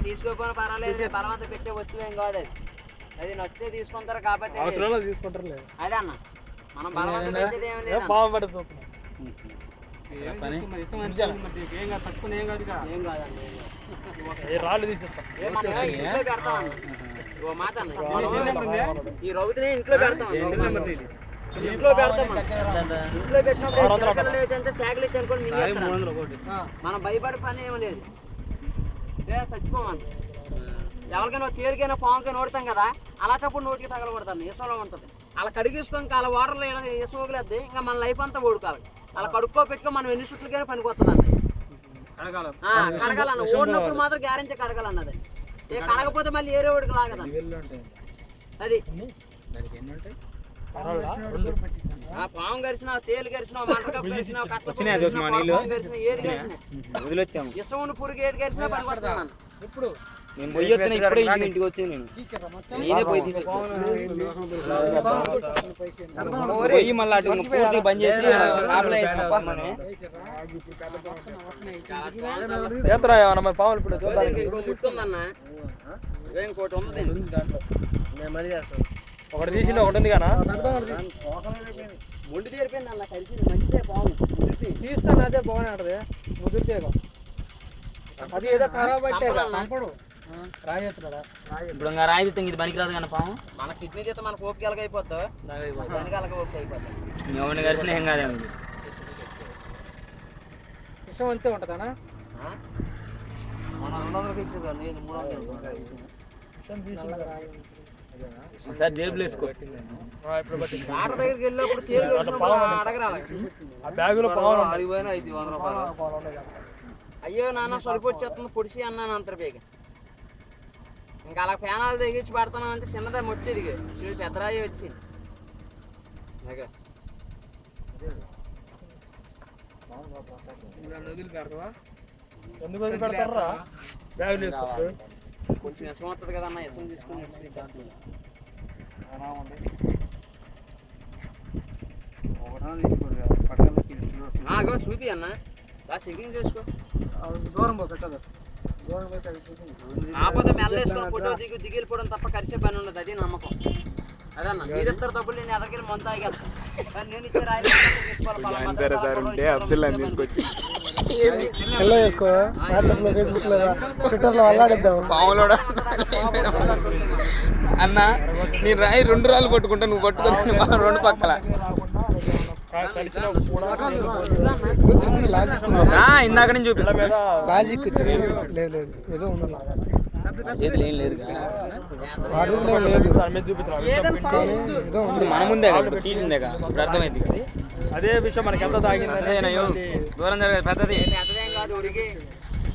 తీసుకోకపోయినా పర్వాలేదు, బలవంత పెట్టే వస్తువు ఏం కాదు అది. అది నచ్చితే తీసుకుంటారు కాబట్టి తీసుకుంటారు. అదే అన్న, మనం బలవంత పెట్టేది ఏం లేదు. రాళ్ళు తీసేస్తాం, ఇంట్లో పెడతాం. మాట అన్న, ఈ రౌతుని ఇంట్లో పెడతాం. ఇంట్లో పెడతాం. ఇంట్లో పెట్టినప్పుడు లేదంటే శాఖలు ఇచ్చి అనుకోండి, మనం భయపడే పని ఏమి లేదు. చచ్చిపోమని ఎవరికైనా తేలికైనా పాముకైనా ఓడతాం కదా, అలాంటప్పుడు నోటికి తగలబడతాను. ఇసంలో ఉంటుంది. అలా కడిగిసుకొని అలా వాటర్లో ఇసం వదిలేద్ది, ఇంకా మన లైఫ్ అంతా ఓడుకోవాలి. అలా కడుక్కో పెట్టుకో మనం ఎన్ని చుట్లకైనా పనికి వస్తుందండి. కడగాలన్న ఓడినప్పుడు మాత్రం గ్యారెంటీ కడగాలన్నది. కడగపోతే మళ్ళీ ఏరే ఓడికి లాగదండి. అది పాము గరిసిన, తేలు గరిసిన, మంటకప్పు గరిసిన, ఏది గరిసిన, ఇసం పురుగు ఏది గరిసినా పనికి వస్తున్నాను. ఇప్పుడు నేను పోయి వస్తాను. ఇప్పుడే ఇంటికి వచ్చి నేనే పోయి పోయి మళ్ళీ అటు పూర్తి బంద్ చేసి పాములు ఇప్పుడు ముట్టుకుందన్న. ఇంకోటి ఉంది, ఒకటి తీసి ఒకటి ఉంది కదా, మొండి తీరిపోయింది అన్న. కలిసి మంచిదే పాము, తీస్తాను. అదే బాగానే ఉంటుంది ముదిరితే. అది ఏదో ఖరాబ్ అయితే ఇప్పుడు ఇంకా రాయి తీస్తే ఇది పనికిరాదు కానీ పాము. మన కిడ్నీ తీస్తే మనకు ఓపిక ఎలాగ అయిపోద్దా, దానికి అలాగ ఓపిక అయిపోద్ది. ఎవరిని కలిసిన ఏం కాదేమో. విషం అంతే ఉంటుందనా? మన 200కి ఇచ్చేదాన్ని 300 సార్ జేబులు వేసుకో. ఆట దగ్గరికి వెళ్ళినప్పుడు అడగరాలి. అయ్యో నాన్న సొలిపి వచ్చేస్తుంది పొడిసి అన్నాను అంతర బేగ. ఇంకా అలా ఫ్యానాలు తెగించి పడతాను అంటే చిన్నదే మొట్టి దిగి పెద్దరాయి వచ్చింది. కొంచెం ఇసం వస్తుంది కదా అన్న, ఇసం తీసుకుని చూపి అన్న, బాగా చెకింగ్ చేసుకో. కాకపోతే మెల్ల వేసుకొని ఫోటో దిగిలిపోవడం తప్ప కలిసే పని ఉండదు. అది నమ్మకం. అదన్న మీరు ఇద్దరు డబ్బులు నేను ఎదరికెళ్ళి మంత తాగేస్తాను. కానీ నేను ఇచ్చే రాయి అన్న నీ రాయి 2 రాళ్ళు పట్టుకుంటా, నువ్వు పట్టుకుని 2 పక్కల ఇందాక నుంచి చూపి లాజిక్ లేదు, ఏదో ఉంది చేతులు ఏం లేదు మన ముందే తీసిందే ఇప్పుడు అర్థమైంది. అదే విషయం మనకి ఎంత తాగింది దూరం జరగదు, పెద్దది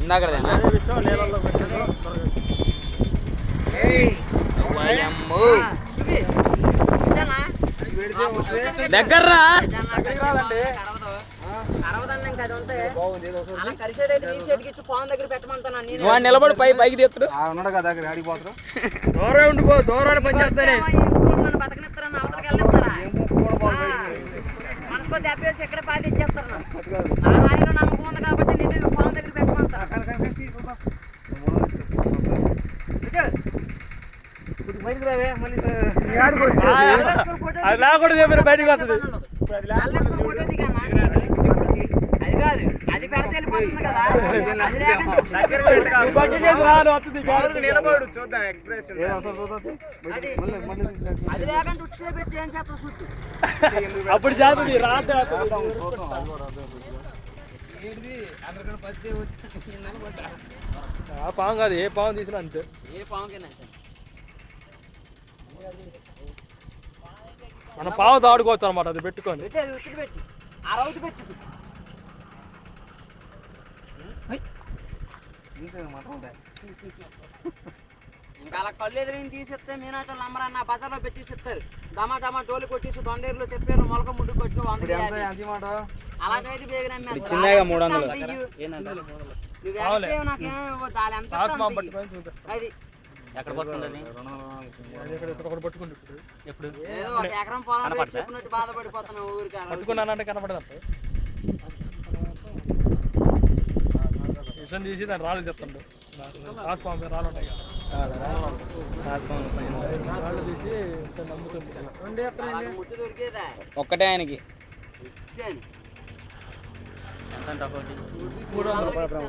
ఇందాక దగ్గర్రా వాడు నిలబడి పైకి తీస్తాడు. దూరం ఉండిపో, దూరాన్ని పని చేస్తానే మనసుకో దెబ్బేసి ఎక్కడ పాతి ఇచ్చేస్తారు. నా ఆయన నమ్మకం ఉంది కాబట్టి నేను పాము దగ్గర పెట్టమంటాను. అది లేకుండా చెప్పిన బయటకు వస్తుంది. అది కాదు, అది పెడితే వెళ్ళిపోతుంది కదా. అది లేకుండా ఉట్సే పెట్టి ఏం చేస్తాం చూద్దు. అప్పుడు చేస్తుంది ఆ పాము కాదు, ఏ పాము తీసినా అంతే. ఏ పాముకైనా మన పాముతో ఆడుకోవచ్చు అనమాట. అది పెట్టుకోండి, పెట్టి ఆ రౌతు పెట్టి ఇంకా అలా కళ్ళు ఎదురైన తీసిస్తే మీనాటలు నమ్మరన్న బజార్లో పెట్టిస్తారు. దమా దమా డోలు కొట్టేసి దొండేరులో తెప్పారు, మొలక ముడ్డు కొట్టు అలాగైతే బేగ అది ఎక్కడ పడుతుంది. ఏదో ఒక ఎకరం పొలం చెప్పినట్టు బాధపడిపోతున్నావు ఊరికి. పట్టుకున్నానంటే కనపడదు. మిషన్ తీసి దాని రాళ్ళు చెప్తాడు రాసుపాము రాళ్ళు ఉంటాయి కదా రాళ్ళు తీసి నమ్ముతుంది ముట్టు దొరికేదా ఒక్కటే ఆయనకి ఇచ్చాను. 300 రూపాయలు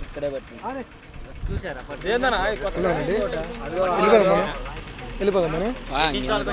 ఇక్కడే పట్టింది. ఏందన్నా వెళ్ళిపోదాం మనం ఇంకేం?